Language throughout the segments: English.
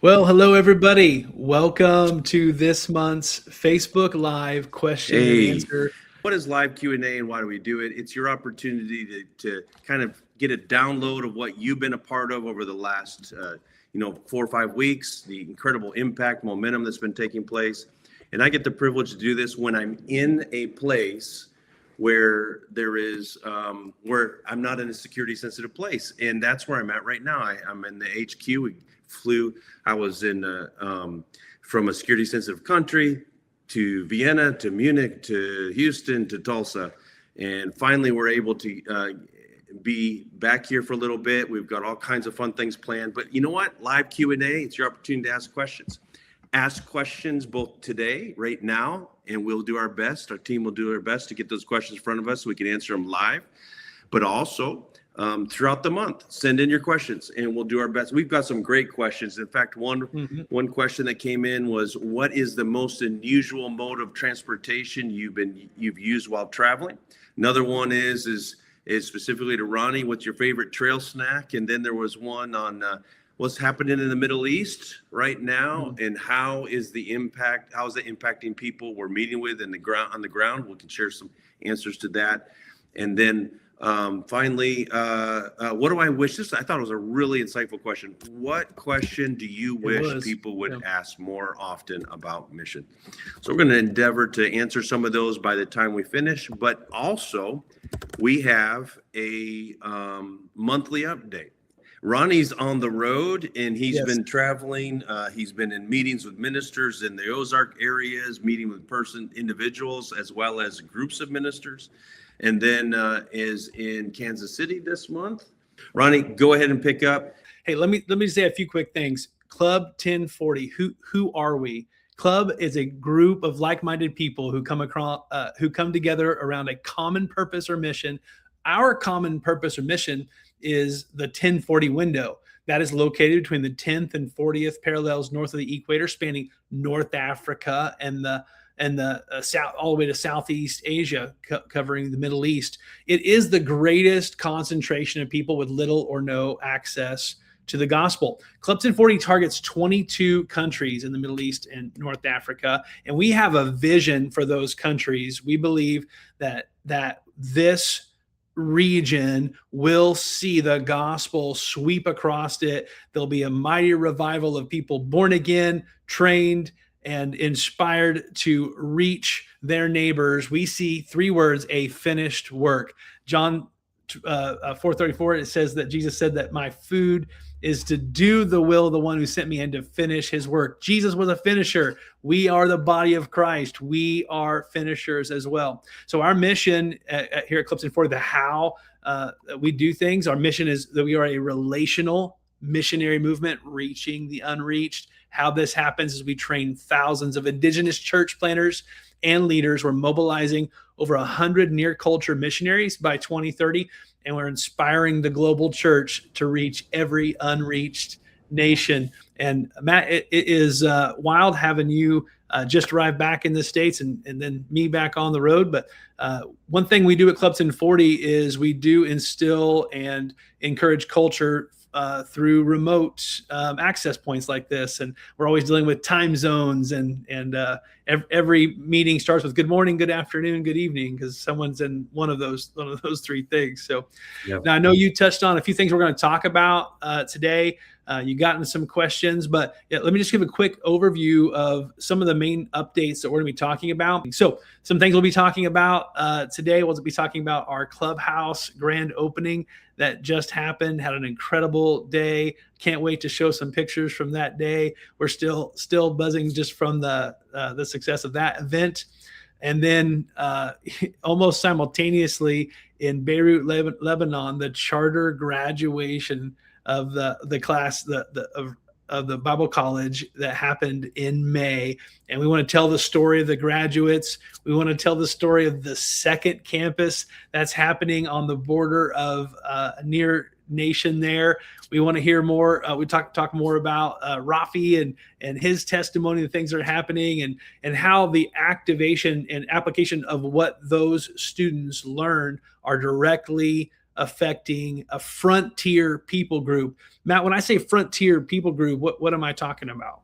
Well, hello everybody. Welcome to this month's Facebook Live question and Hey, answer. what is live Q&A and why do we do it? It's your opportunity to kind of get a download of what you've been a part of over the last 4 or 5 weeks, the incredible impact, momentum that's been taking place. And I get the privilege to do this when I'm in a place where where I'm not in a security sensitive place. And that's where I'm at right now. I'm in the HQ. I was from a security sensitive country to Vienna, to Munich, to Houston, to Tulsa. And finally, we're able to be back here for a little bit. We've got all kinds of fun things planned. But you know what? Live Q&A, it's your opportunity to ask questions. Ask questions both today, right now, and we'll do our best. Our team will do our best to get those questions in front of us so we can answer them live. But also, throughout the month, send in your questions and we'll do our best. We've got some great questions. In fact, one question that came in was, what is the most unusual mode of transportation you've used while traveling? Another one is specifically to Ronnie, what's your favorite trail snack? And then there was one on what's happening in the Middle East right now, and how is it impacting people we're meeting with on the ground? We can share some answers to that. And then finally, what do I wish? I thought it was a really insightful question. What question do you wish people would ask more often about mission? So we're going to endeavor to answer some of those by the time we finish, but also we have a monthly update. Ronnie's on the road and he's been traveling. He's been in meetings with ministers in the Ozark areas, meeting with individuals, as well as groups of ministers. And then is in Kansas City this month. Ronnie, go ahead and pick up. Hey, let me say a few quick things. Club 1040. Who are we? Club is a group of like-minded people who come together around a common purpose or mission. Our common purpose or mission is the 1040 window. That is located between the 10th and 40th parallels north of the equator, spanning North Africa and the south, all the way to Southeast Asia, covering the Middle East. It is the greatest concentration of people with little or no access to the gospel. Club 1040 targets 22 countries in the Middle East and North Africa, and we have a vision for those countries. We believe that this region will see the gospel sweep across it. There'll be a mighty revival of people born again, trained, and inspired to reach their neighbors. We see three words: a finished work. John 4:34, it says that Jesus said that my food is to do the will of the one who sent me and to finish his work. Jesus was a finisher. We are the body of Christ. We are finishers as well. So our mission here at Club 1040, the how we do things, our mission is that we are a relational missionary movement reaching the unreached. How this happens is we train thousands of indigenous church planters and leaders. We're mobilizing over 100 near culture missionaries by 2030, and we're inspiring the global church to reach every unreached nation. And Matt, it is wild having you just arrived back in the States and then me back on the road. But one thing we do at Club 1040 is we do instill and encourage culture through remote access points like this, and we're always dealing with time zones, and every meeting starts with good morning, good afternoon, good evening, because someone's in one of those three things. So now I know you touched on a few things we're going to talk about today. You got into some questions, but let me just give a quick overview of some of the main updates that we're going to be talking about. So some things we'll be talking about today. We'll be talking about our clubhouse grand opening that just happened. Had an incredible day. Can't wait to show some pictures from that day. We're still buzzing just from the success of that event. And then almost simultaneously in Beirut, Lebanon, the charter graduation of the class of the Bible College that happened in May. And we want to tell the story of the graduates. We want to tell the story of the second campus that's happening on the border of a near nation there. We want to hear more. We talk more about Rafi and his testimony, the things that are happening, and how the activation and application of what those students learn are directly affecting a frontier people group. Matt, when I say frontier people group, what am I talking about?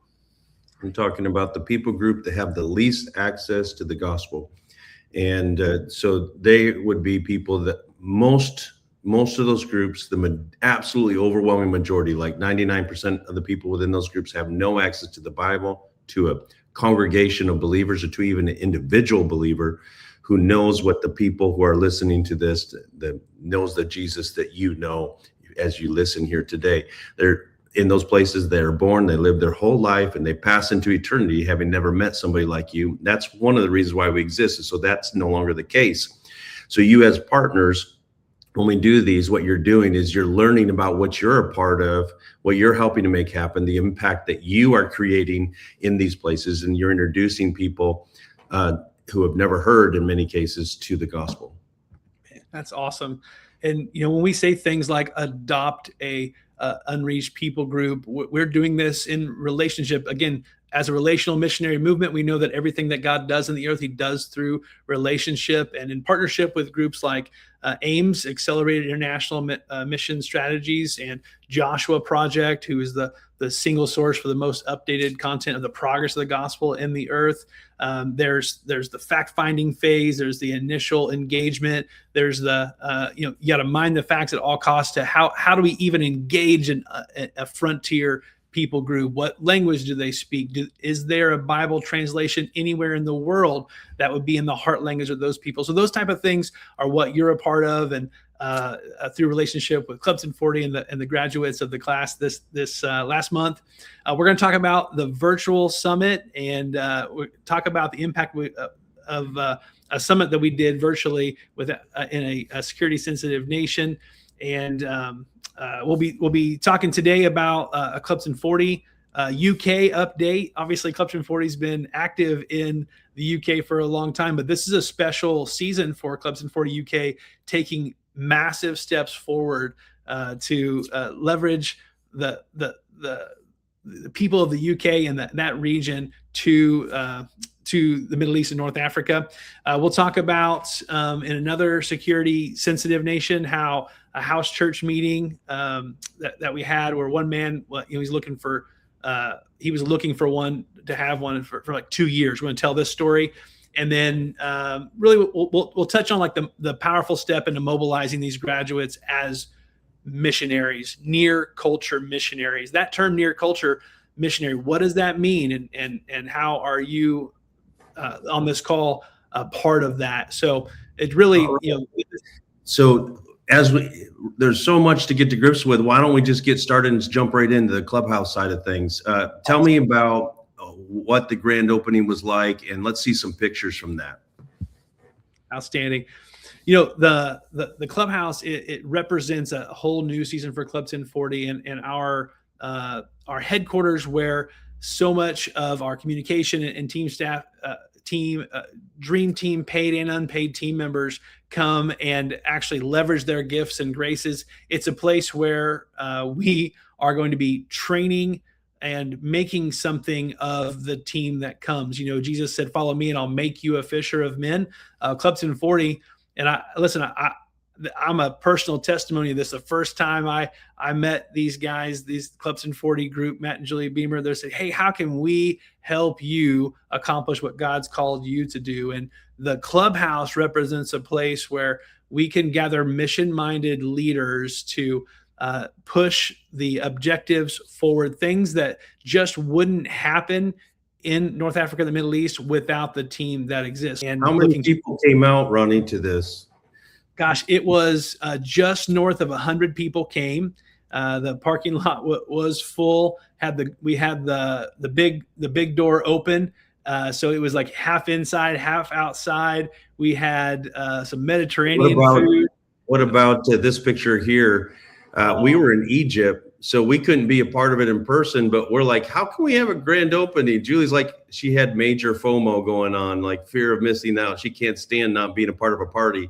I'm talking about the people group that have the least access to the gospel. And so they would be people that most of those groups, the absolutely overwhelming majority, like 99% of the people within those groups have no access to the Bible, to a congregation of believers, or to even an individual believer who knows what the people who are listening to this, that knows the Jesus that you know as you listen here today. They're in those places. They're born, they live their whole life, and they pass into eternity having never met somebody like you. That's one of the reasons why we exist, is so that's no longer the case. So you as partners, when we do these, what you're doing is you're learning about what you're a part of, what you're helping to make happen, the impact that you are creating in these places, and you're introducing people who have never heard, in many cases, to the gospel. That's awesome. And when we say things like adopt a unreached people group, we're doing this in relationship. Again, as a relational missionary movement, we know that everything that God does in the earth, he does through relationship, and in partnership with groups like AIMS, Accelerated International Mission Strategies, and Joshua Project, who is the single source for the most updated content of the progress of the gospel in the earth. There's the fact-finding phase. There's the initial engagement. There's the, you got to mind the facts at all costs, to how do we even engage in a frontier people group? What language do they speak? Is there a Bible translation anywhere in the world that would be in the heart language of those people? So those type of things are what you're a part of, and through relationship with Club 1040 and the graduates of the class this last month. We're going to talk about the virtual summit, and we talk about the impact of a summit that we did virtually in a security sensitive nation. And we'll be talking today about a Club 1040 UK update. Obviously, Club 1040 has been active in the UK for a long time, but this is a special season for Club 1040 UK, taking massive steps forward to leverage the people of the UK and that region to the Middle East and North Africa. We'll talk about in another security sensitive nation, how a house church meeting that we had, where one man, he was looking for one to have one for like 2 years. We're going to tell this story. And then really we'll touch on like the powerful step into mobilizing these graduates as missionaries, near culture missionaries. That term, near culture missionary, what does that mean? And how are you on this call a part of that? So it really, So there's so much to get to grips with. Why don't we just get started and jump right into the Clubhouse side of things? Tell me about what the grand opening was like, and let's see some pictures from that. Outstanding. The Clubhouse, it represents a whole new season for Club 1040 and our headquarters, where so much of our communication and team staff, dream team, paid and unpaid team members come and actually leverage their gifts and graces. It's a place where we are going to be training and making something of the team that comes. Jesus said, "Follow me and I'll make you a fisher of men." Club 1040, and I'm a personal testimony of this. The first time I met these guys, these Club 1040 group, Matt and Julia Beamer, they said, "Hey, how can we help you accomplish what God's called you to do?" And the Clubhouse represents a place where we can gather mission-minded leaders to push the objectives forward, things that just wouldn't happen in North Africa and the Middle East without the team that exists. And how many people came out running to this? Gosh, it was just north of 100 people came. The parking lot was full. We had the big door open, so it was like half inside, half outside. We had some Mediterranean food. What about this picture here? We were in Egypt, so we couldn't be a part of it in person, but we're like, how can we have a grand opening? Julie's like, she had major FOMO going on, like fear of missing out. She can't stand not being a part of a party.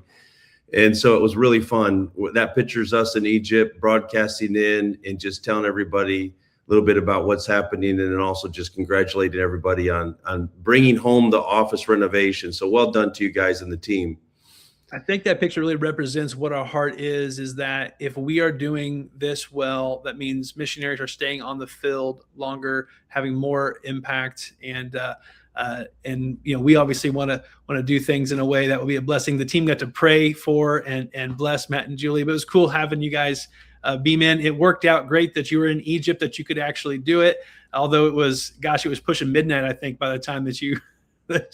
And so it was really fun. That picture's us in Egypt, broadcasting in and just telling everybody a little bit about what's happening, and then also just congratulating everybody on bringing home the office renovation. So well done to you guys and the team. I think that picture really represents what our heart is that if we are doing this well, that means missionaries are staying on the field longer, having more impact, and we obviously want to do things in a way that will be a blessing. The team got to pray for and bless Matt and Julie, but it was cool having you guys beam in. It worked out great that you were in Egypt, that you could actually do it. Although it was pushing midnight, I think, by the time that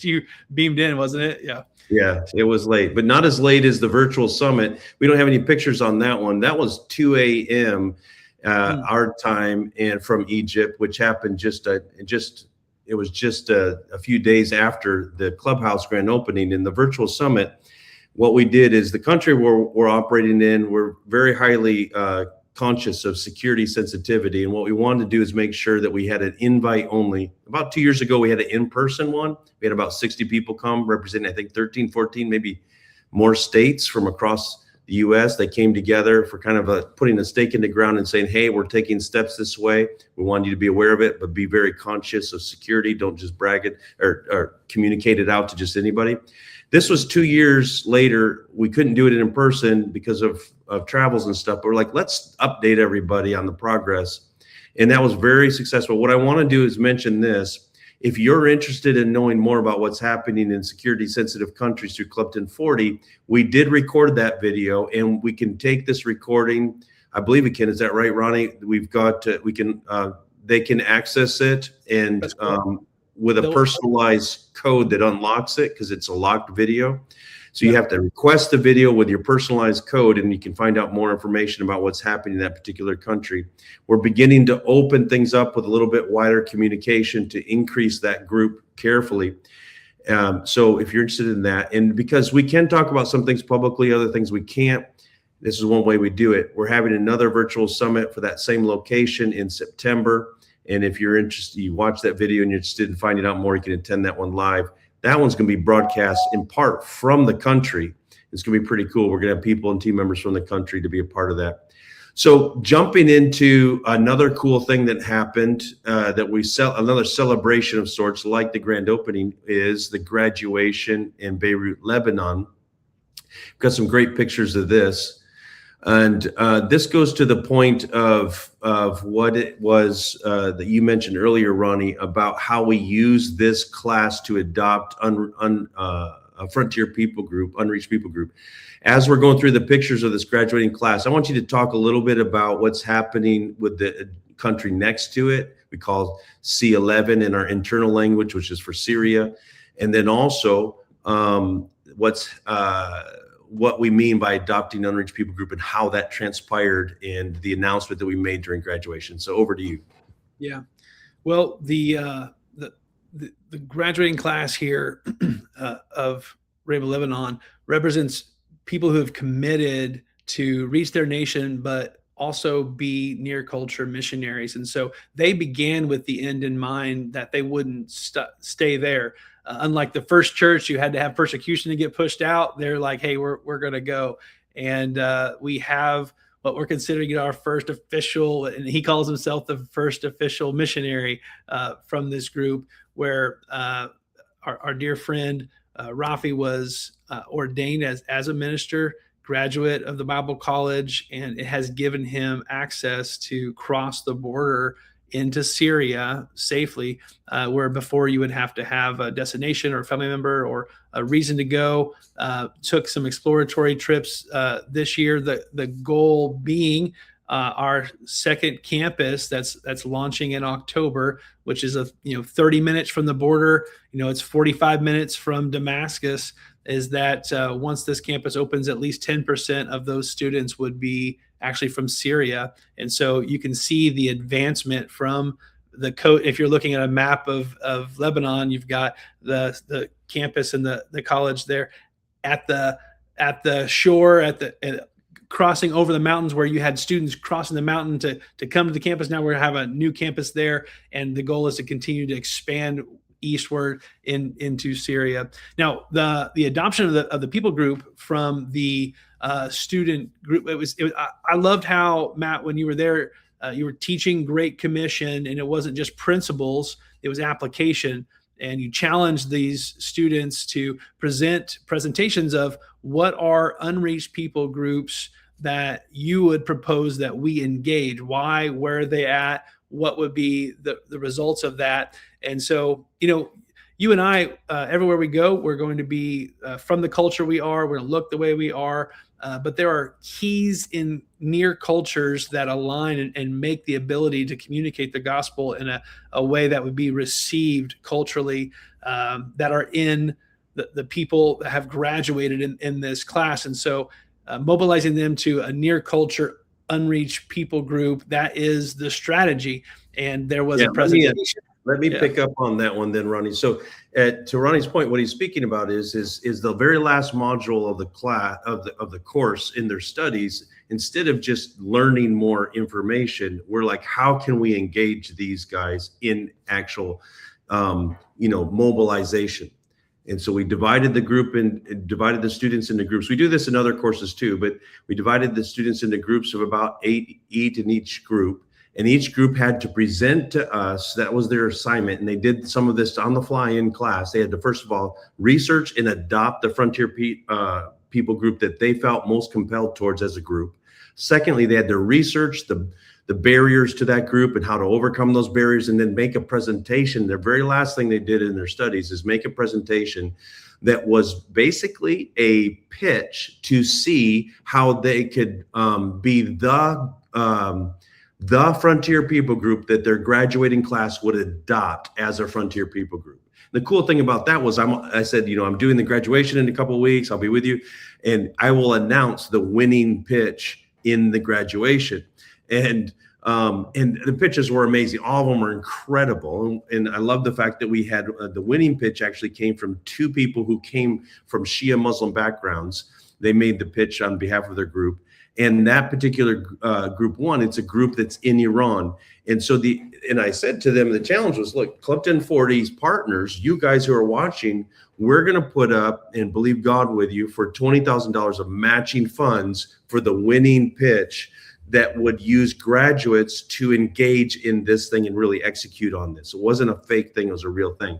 you beamed in, wasn't it? Yeah. Yeah, it was late, but not as late as the virtual summit. We don't have any pictures on that one. That was 2 a.m. Our time, and from Egypt, which happened it was just a few days after the clubhouse grand opening. In the virtual summit, what we did is the country we're operating in, we're very highly conscious of security sensitivity. And what we wanted to do is make sure that we had an invite only. About 2 years ago, we had an in-person one. We had about 60 people come representing, I think 13, 14, maybe more states from across the US. They came together for kind of putting a stake in the ground and saying, hey, we're taking steps this way. We want you to be aware of it, but be very conscious of security. Don't just brag it or communicate it out to just anybody. This was 2 years later. We couldn't do it in person because of travels and stuff, but we're like, let's update everybody on the progress. And that was very successful. What I want to do is mention this. If you're interested in knowing more about what's happening in security sensitive countries through Club 1040, we did record that video, and we can take this recording. I believe we can. Is that right, Ronnie? We've got, they can access it, and with a personalized code that unlocks it, because it's a locked video. So you have to request the video with your personalized code, and you can find out more information about what's happening in that particular country. We're beginning to open things up with a little bit wider communication to increase that group carefully. So if you're interested in that, and because we can talk about some things publicly, other things we can't, this is one way we do it. We're having another virtual summit for that same location in September. And if you're interested, you watch that video and you're interested in finding out more, you can attend that one live. That one's going to be broadcast in part from the country. It's going to be pretty cool. We're going to have people and team members from the country to be a part of that. So jumping into another cool thing that happened, another celebration of sorts, like the grand opening, is the graduation in Beirut, Lebanon. We've got some great pictures of this. And this goes to the point of what it was that you mentioned earlier, Ronnie, about how we use this class to adopt a frontier people group, unreached people group. As we're going through the pictures of this graduating class, I want you to talk a little bit about what's happening with the country next to it. We call C11 in our internal language, which is for Syria. And then also what we mean by adopting unreached people group and how that transpired and the announcement that we made during graduation. So over to you. Yeah. Well, the graduating class here of Rhema Lebanon represents people who have committed to reach their nation, but also be near culture missionaries. And so they began with the end in mind that they wouldn't stay there. Unlike the first church, you had to have persecution to get pushed out. They're like, hey, we're going to go. And we have what we're considering our first official, and he calls himself the first official missionary from this group, where our dear friend Rafi was ordained as a minister, graduate of the Bible College, and it has given him access to cross the border into Syria safely, where before you would have to have a destination or a family member or a reason to go. Took some exploratory trips this year. The goal being our second campus that's launching in October, which is 30 minutes from the border. It's 45 minutes from Damascus. Is that once this campus opens, at least 10% of those students would be actually from Syria. And so you can see the advancement from the coast. If you're looking at a map of Lebanon, you've got the campus and the college there at the shore, crossing over the mountains, where you had students crossing the mountain to come to the campus. Now we have a new campus there, and the goal is to continue to expand eastward into Syria. Now, the adoption of the people group from the student group, I loved how, Matt, when you were there, you were teaching Great Commission, and it wasn't just principles, it was application. and you challenge these students to present presentations of what are unreached people groups that you would propose that we engage. Why, where are they at? What would be the results of that? And so, you and I, everywhere we go, we're going to be from the culture we are. We're going to look the way we are. But there are keys in near cultures that align and make the ability to communicate the gospel in a way that would be received culturally, that are in the people that have graduated in this class. And so mobilizing them to a near culture, unreached people group, that is the strategy. And there was a presentation. Let me pick up on that one then, Ronnie. So to Ronnie's point, what he's speaking about is the very last module of the class of the course in their studies. Instead of just learning more information, we're like, how can we engage these guys in actual, mobilization? And so we divided the group and divided the students into groups. We do this in other courses too, but we divided the students into groups of about eight in each group. And each group had to present to us. That was their assignment. And they did some of this on the fly in class. They had to, first of all, research and adopt the Frontier people group that they felt most compelled towards as a group. Secondly, they had to research the barriers to that group and how to overcome those barriers, and then make a presentation. The very last thing they did in their studies is make a presentation that was basically a pitch to see how they could be the Frontier people group that their graduating class would adopt as a Frontier people group. The cool thing about that was I said, I'm doing the graduation in a couple of weeks. I'll be with you, and I will announce the winning pitch in the graduation. And the pitches were amazing. All of them were incredible. And I love the fact that we had the winning pitch actually came from two people who came from Shia Muslim backgrounds. They made the pitch on behalf of their group. And that particular group one, it's a group that's in Iran. And so I said to them, the challenge was, look, Club 1040's partners, you guys who are watching, we're going to put up and believe God with you for $20,000 of matching funds for the winning pitch that would use graduates to engage in this thing and really execute on this. It wasn't a fake thing, it was a real thing.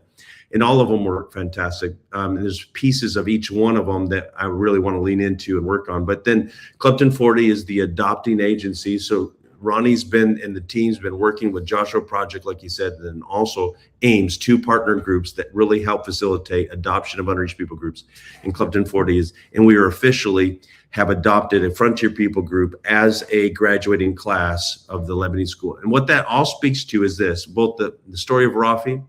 And all of them were fantastic. And there's pieces of each one of them that I really want to lean into and work on. But then Club 1040 is the adopting agency. So Ronnie's been, and the team's been working with Joshua Project, like you said, and also AIMS, two partner groups that really help facilitate adoption of unreached people groups. And Club 1040 is, and we are officially have adopted a Frontier people group as a graduating class of the Lebanese school. And what that all speaks to is this, both the story of Rafi,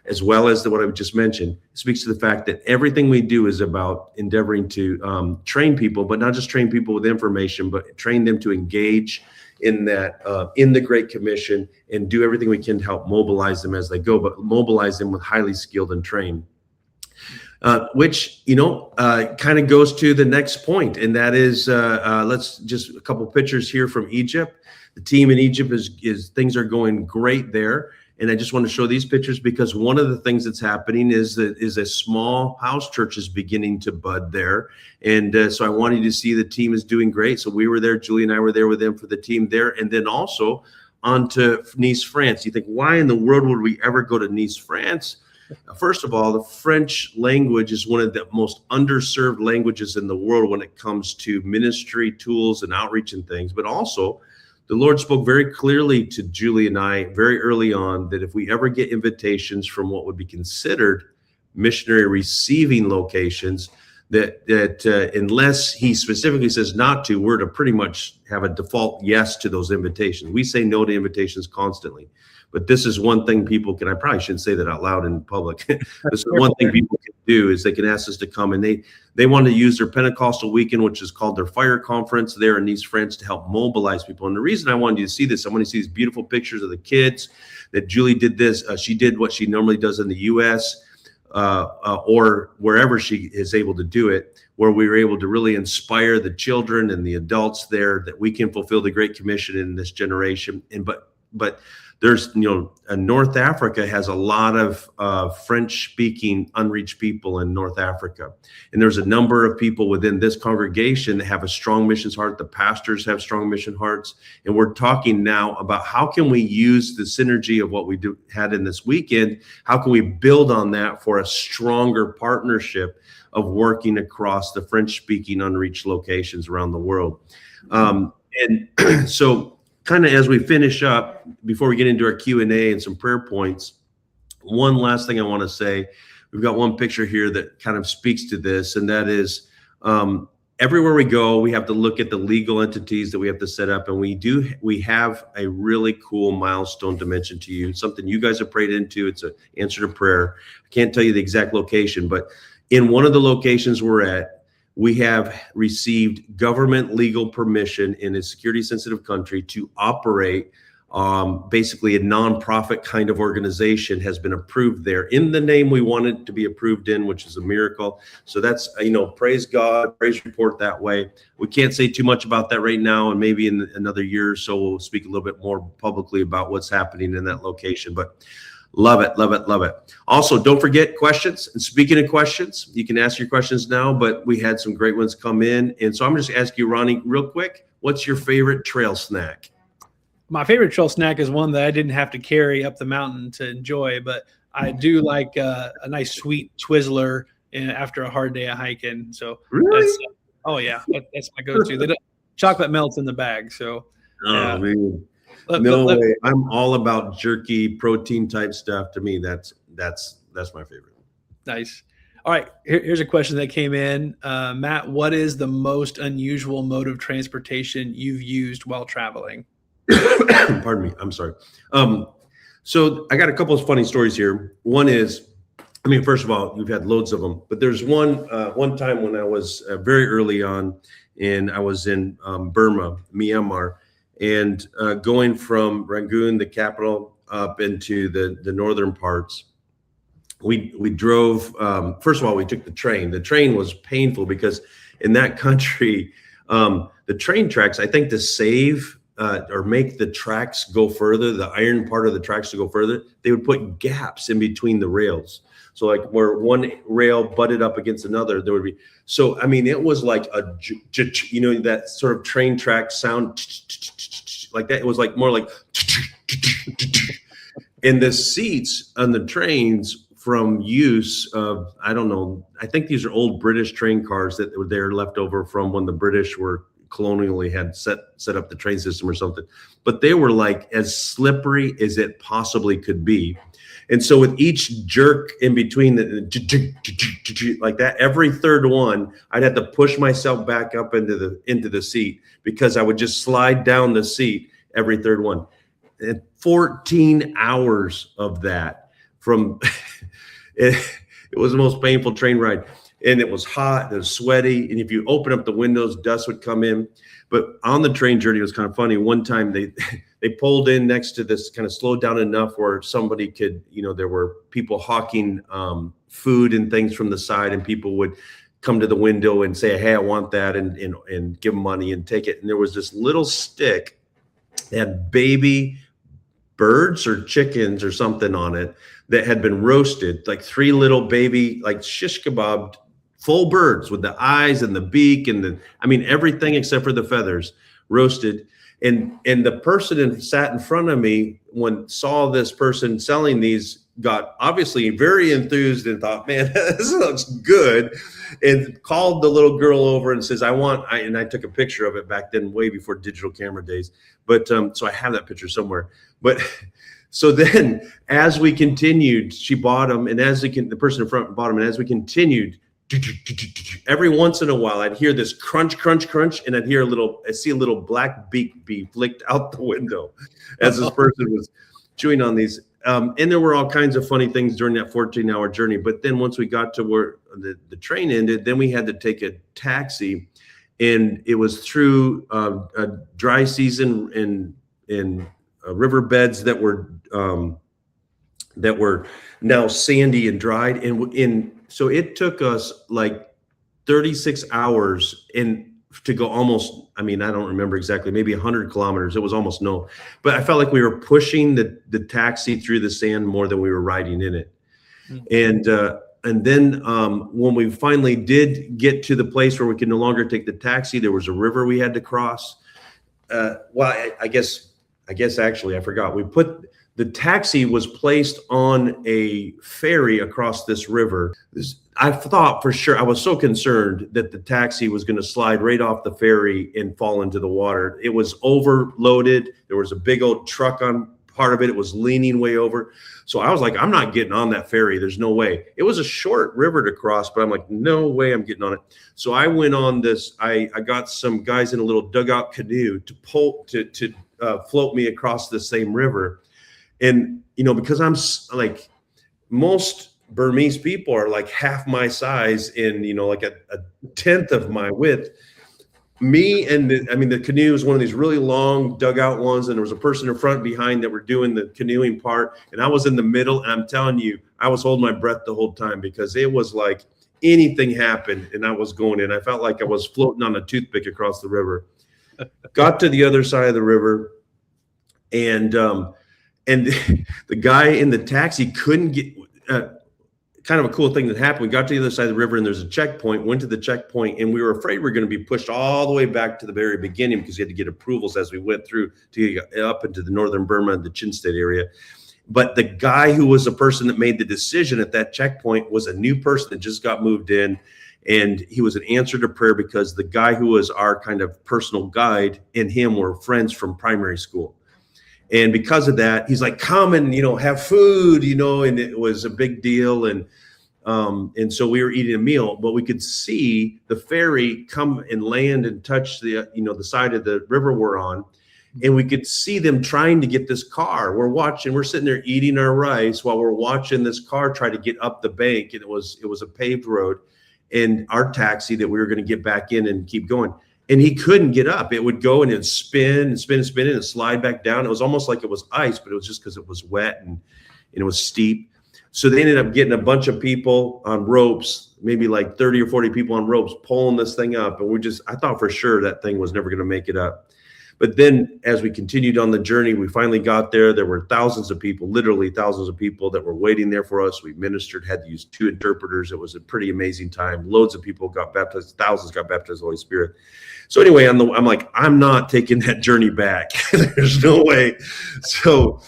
as well as what I just mentioned, speaks to the fact that everything we do is about endeavoring to train people, but not just train people with information, but train them to engage in that, in the Great Commission, and do everything we can to help mobilize them as they go, but mobilize them with highly skilled and trained. Which, kind of goes to the next point, and that is, let's just a couple pictures here from Egypt. The team in Egypt is things are going great there. And I just want to show these pictures because one of the things that's happening is a small house church is beginning to bud there. And so I wanted you to see the team is doing great. So we were there, Julie and I were there with them for the team there. And then also on to Nice, France. You think, why in the world would we ever go to Nice, France? First of all, the French language is one of the most underserved languages in the world when it comes to ministry tools and outreach and things. But also, the Lord spoke very clearly to Julie and I very early on that if we ever get invitations from what would be considered missionary receiving locations, that unless he specifically says not to, we're to pretty much have a default yes to those invitations. We say no to invitations constantly. But this is one thing people can, I probably shouldn't say that out loud in public. This is one thing people can do is they can ask us to come, and they want to use their Pentecostal weekend, which is called their Fire Conference there in Nice, France, to help mobilize people. And the reason I wanted you to see this, I want to see these beautiful pictures of the kids that Julie did this. She did what she normally does in the U.S. Or wherever she is able to do it, where we were able to really inspire the children and the adults there that we can fulfill the Great Commission in this generation. But There's, North Africa has a lot of French-speaking unreached people in North Africa. And there's a number of people within this congregation that have a strong missions heart. The pastors have strong mission hearts. And we're talking now about how can we use the synergy of what we had in this weekend? How can we build on that for a stronger partnership of working across the French-speaking unreached locations around the world? And so kind of as we finish up, before we get into our Q&A and some prayer points, one last thing I want to say. We've got one picture here that kind of speaks to this, and that is everywhere we go, we have to look at the legal entities that we have to set up, and we have a really cool milestone to mention to you, something you guys have prayed into. It's an answer to prayer. I can't tell you the exact location, but in one of the locations we're at, we have received government legal permission in a security sensitive country to operate basically a nonprofit kind of organization has been approved there in the name we wanted to be approved in, which is a miracle. So that's, praise God, praise report that way. We can't say too much about that right now. And maybe in another year or so, we'll speak a little bit more publicly about what's happening in that location. But love it, love it, love it. Also, don't forget questions. And speaking of questions, you can ask your questions now, but we had some great ones come in. And so I'm just asking you, Ronnie, real quick, what's your favorite trail snack? My favorite trail snack is one that I didn't have to carry up the mountain to enjoy, but I do like a nice sweet Twizzler after a hard day of hiking. So Really? that's my go-to. Chocolate melts in the bag. So Oh, man. No way. I'm all about jerky, protein type stuff. To me, that's my favorite. Nice. All right. Here's a question that came in. Matt, what is the most unusual mode of transportation you've used while traveling? Pardon me. I'm sorry. So I got a couple of funny stories here. One is, first of all, we've had loads of them, but there's one time when I was very early on, and I was in Burma, Myanmar, and going from Rangoon, the capital, up into the northern parts. We drove. First of all, we took the train. The train was painful because in that country, the train tracks, I think, to save or make the tracks go further, the iron part of the tracks to go further, they would put gaps in between the rails. So like where one rail butted up against another, there would be. So, it was like that sort of train track sound like that. It was like more like, and the seats on the trains from use of, I don't know, I think these are old British train cars that were there left over from when the British were colonially had set up the train system or something, but they were like as slippery as it possibly could be. And so with each jerk in between like that, every third one, I'd have to push myself back up into the seat because I would just slide down the seat every third one. And 14 hours of that from it was the most painful train ride. And it was hot, it was sweaty. And if you open up the windows, dust would come in. But on the train journey, it was kind of funny. One time they pulled in next to this, kind of slowed down enough where somebody could, there were people hawking food and things from the side, and people would come to the window and say, hey, I want that, and give them money and take it. And there was this little stick that had baby birds or chickens or something on it that had been roasted, like 3 little baby, like shish kebab, full birds with the eyes and the beak and everything except for the feathers roasted. And the person sat in front of me saw this person selling these, got obviously very enthused and thought, man, this looks good, and called the little girl over and says, I took a picture of it back then, way before digital camera days. But so I have that picture somewhere. But so then as we continued, she bought them, and the person in front bought them, and as we continued, every once in a while, I'd hear this crunch, crunch, crunch, and I'd see a little black beak be flicked out the window as this person was chewing on these. And there were all kinds of funny things during that 14-hour journey. But then once we got to where the train ended, then we had to take a taxi, and it was through a dry season in riverbeds that were now sandy and dried, and so it took us like 36 hours, and to go almost, I mean, I don't remember exactly, maybe 100 kilometers. It was almost no, but I felt like we were pushing the taxi through the sand more than we were riding in it. And then when we finally did get to the place where we could no longer take the taxi, there was a river we had to cross. I guess actually I forgot. The taxi was placed on a ferry across this river. I thought for sure, I was so concerned that the taxi was going to slide right off the ferry and fall into the water. It was overloaded. There was a big old truck on part of it. It was leaning way over. So I was like, I'm not getting on that ferry. There's no way. It was a short river to cross, but I'm like, no way I'm getting on it. So I went on this. I got some guys in a little dugout canoe to float me across the same river. And, because I'm like, most Burmese people are like half my size and, like a tenth of my width. Me and the canoe is one of these really long dugout ones. And there was a person in front and behind that were doing the canoeing part. And I was in the middle. And I'm telling you, I was holding my breath the whole time because it was like anything happened and I was going in. I felt like I was floating on a toothpick across the river. Got to the other side of the river and the guy in the taxi couldn't get, kind of a cool thing that happened. We got to the other side of the river and there's a checkpoint, went to the checkpoint, and we were afraid we were going to be pushed all the way back to the very beginning because we had to get approvals as we went through to get up into the northern Burma, the Chin State area. But the guy who was the person that made the decision at that checkpoint was a new person that just got moved in. And he was an answer to prayer because the guy who was our kind of personal guide and him were friends from primary school. And because of that, he's like, come and, have food, and it was a big deal. And so we were eating a meal, but we could see the ferry come and land and touch the side of the river we're on. And we could see them trying to get this car. We're sitting there eating our rice while we're watching this car try to get up the bank. And it was a paved road, and our taxi that we were going to get back in and keep going. And he couldn't get up. It would go and it'd spin and spin and spin and slide back down. It was almost like it was ice, but it was just because it was wet and it was steep. So they ended up getting a bunch of people on ropes, maybe like 30 or 40 people on ropes, pulling this thing up. And I thought for sure that thing was never going to make it up. But then as we continued on the journey, we finally got there. There were thousands of people, literally thousands of people that were waiting there for us. We ministered, had to use 2 interpreters. It was a pretty amazing time. Loads of people got baptized. Thousands got baptized in the Holy Spirit. So anyway, I'm like, I'm not taking that journey back. There's no way. So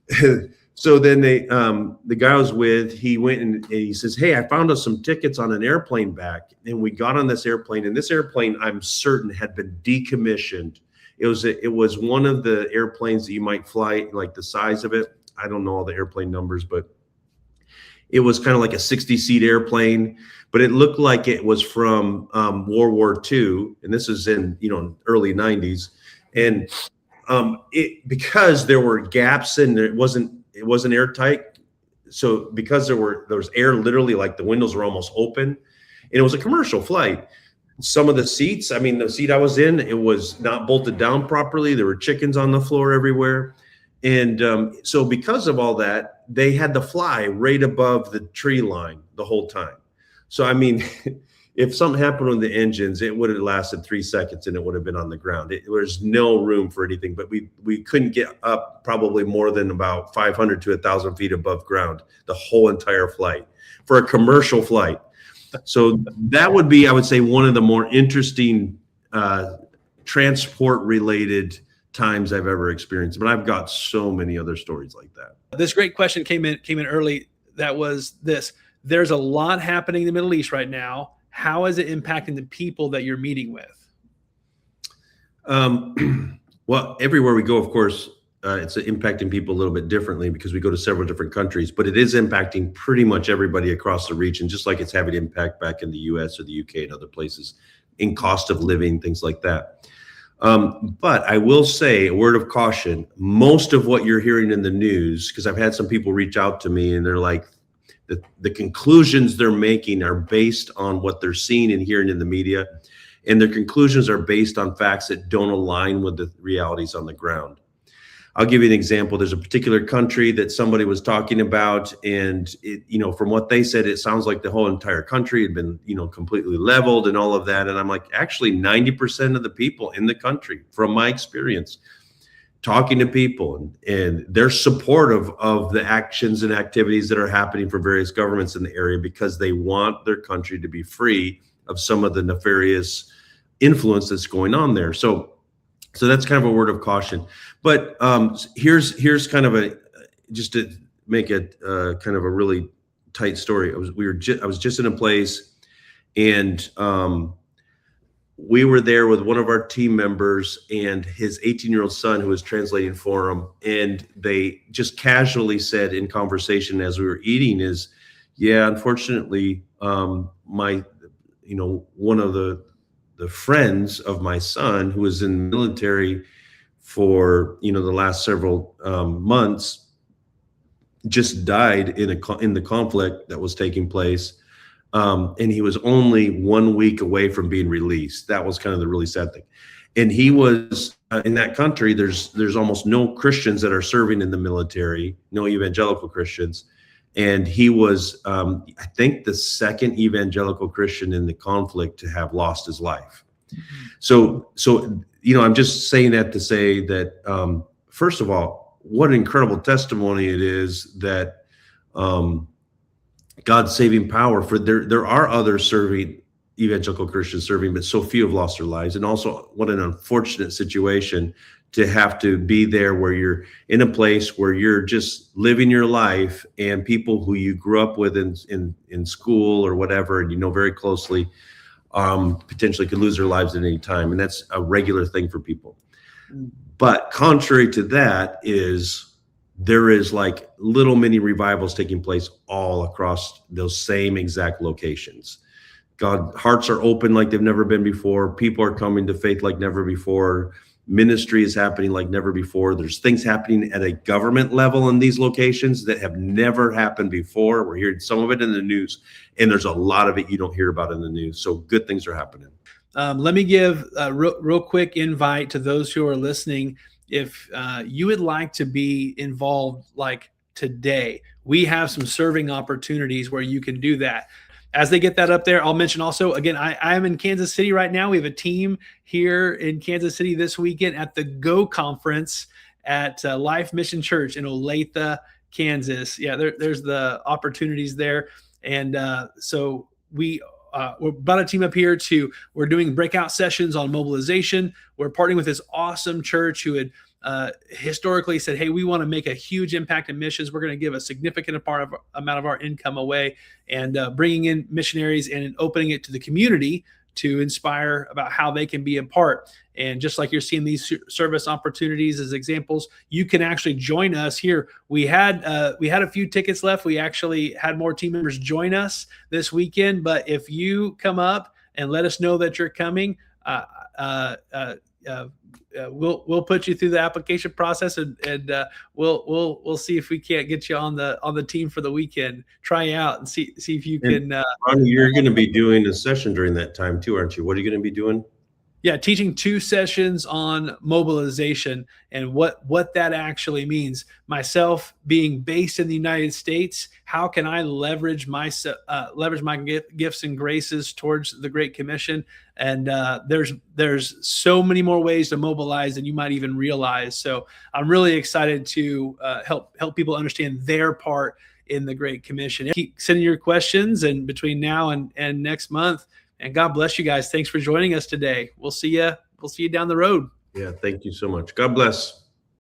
then the guy I was with, he went and he says, hey, I found us some tickets on an airplane back. And we got on this airplane, and this airplane, I'm certain, had been decommissioned. It was one of the airplanes that you might fly, like the size of it. I don't know all the airplane numbers, but it was kind of like a 60-seat airplane, but it looked like it was from World War II. And this is in, early 90s. And because there were gaps and it wasn't airtight. So because there was air, literally like the windows were almost open, and it was a commercial flight. Some of the seats, the seat I was in, it was not bolted down properly. There were chickens on the floor everywhere. And so because of all that, they had to fly right above the tree line the whole time. So, if something happened with the engines, it would have lasted 3 seconds and it would have been on the ground. There's no room for anything, but we couldn't get up probably more than about 500 to 1,000 feet above ground the whole entire flight for a commercial flight. So that would be, I would say, one of the more interesting transport related times I've ever experienced. But I've got so many other stories like that. This great question came in early. That was this. There's a lot happening in the Middle East right now. How is it impacting the people that you're meeting with? Well, everywhere we go, of course, it's impacting people a little bit differently because we go to several different countries, but it is impacting pretty much everybody across the region, just like it's having impact back in the US or the UK and other places in cost of living, things like that. But I will say a word of caution. Most of what you're hearing in the news, because I've had some people reach out to me and they're like, the conclusions they're making are based on what they're seeing and hearing in the media. And their conclusions are based on facts that don't align with the realities on the ground. I'll give you an example. There's a particular country that somebody was talking about, and it, from what they said, it sounds like the whole entire country had been, completely leveled and all of that. And I'm like, actually, 90% of the people in the country, from my experience, talking to people and they're supportive of the actions and activities that are happening for various governments in the area because they want their country to be free of some of the nefarious influence that's going on there. So that's kind of a word of caution. But here's kind of just to make it kind of a really tight story. I was just in a place, and we were there with one of our team members and his 18-year-old son who was translating for him, and they just casually said in conversation as we were eating is, yeah, unfortunately, one of the friends of my son who was in the military for the last several months just died in the conflict that was taking place, and he was only 1 week away from being released. That was kind of the really sad thing. And he was in that country. There's almost no Christians that are serving in the military, no evangelical Christians. And he was, I think, the second evangelical Christian in the conflict to have lost his life. So I'm just saying that to say that, first of all, what an incredible testimony it is that God's saving power for there are other serving evangelical Christians serving, but so few have lost their lives. And also, what an unfortunate situation to have to be there where you're in a place where you're just living your life and people who you grew up with in school or whatever, and very closely, potentially could lose their lives at any time. And that's a regular thing for people. But contrary to that there is like little mini revivals taking place all across those same exact locations. Hearts are open like they've never been before. People are coming to faith like never before. Ministry is happening like never before. There's things happening at a government level in these locations that have never happened before. We're hearing some of it in the news, and there's a lot of it you don't hear about in the news. So good things are happening. Let me give a real quick invite to those who are listening. If you would like to be involved like today, we have some serving opportunities where you can do that. As they get that up there, I'll mention also, again, I am in Kansas City right now. We have a team here in Kansas City this weekend at the GO Conference at Life Mission Church in Olathe, Kansas. Yeah, there's the opportunities there. And so we're about a team up here we're doing breakout sessions on mobilization. We're partnering with this awesome church who had historically said, hey, we want to make a huge impact in missions. We're going to give a significant amount of our income away and bringing in missionaries and opening it to the community to inspire about how they can be a part. And just like you're seeing these service opportunities as examples, you can actually join us here. We had a few tickets left. We actually had more team members join us this weekend. But if you come up and let us know that you're coming, we'll put you through the application process, and we'll see if we can't get you on the team for the weekend. Try out and see if you can. Ronnie, you're going to be doing a session during that time too, aren't you? What are you going to be doing? Yeah, teaching 2 sessions on mobilization and what that actually means. Myself being based in the United States, how can I leverage my gifts and graces towards the Great Commission? And there's so many more ways to mobilize than you might even realize. So I'm really excited to help people understand their part in the Great Commission. Keep sending your questions, and between now and next month. And God bless you guys. Thanks for joining us today. We'll see you down the road. Yeah, thank you so much. God bless.